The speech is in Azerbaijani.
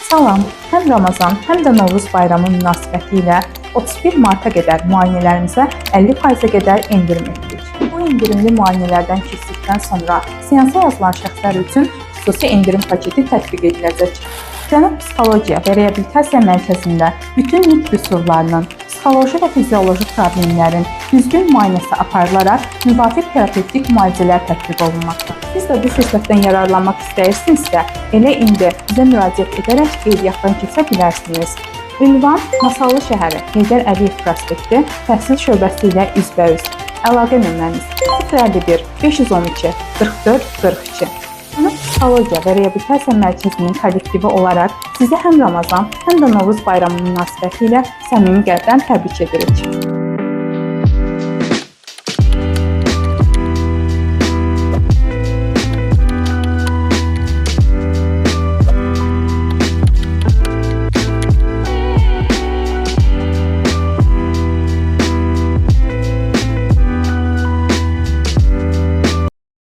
Salam, həm Ramazan, həm də Novruz bayramı münasibətilə 31 marta qədər müayinələrimizə 50%-ə qədər endirim etdik. Bu endirimli müayinələrdən keçdikdən sonra seansa yazılan şəxslər üçün xüsusi endirim paketi tətbiq ediləcək. Cənub Psixologiya və Reabilitasiya Mərkəzində bütün nitq qüsurlarının, psixoloji və fizioloji problemlərin düzgün müayinəsi aparılaraq müvafiq terapevtik müalicələr tətbiq olunmaqdadır. Siz də bu fürsətdən yararlanmaq istəyirsinizsə, elə indi bizə müraciət edərək qeydiyyatdan keçə bilərsiniz. Ünvan Masallı şəhəri, Heydər Əliyev prospekti, təhsil şöbəsi ilə üzbəüz. Əlaqə nömrəmiz 051 512 44 42. Cənub Psixologiya və Reabilitasiya Mərkəzinin kollektivi olaraq sizə həm Ramazan, həm də Novruz bayramı münasibətilə səmimi qəlbdən təbrik edirik.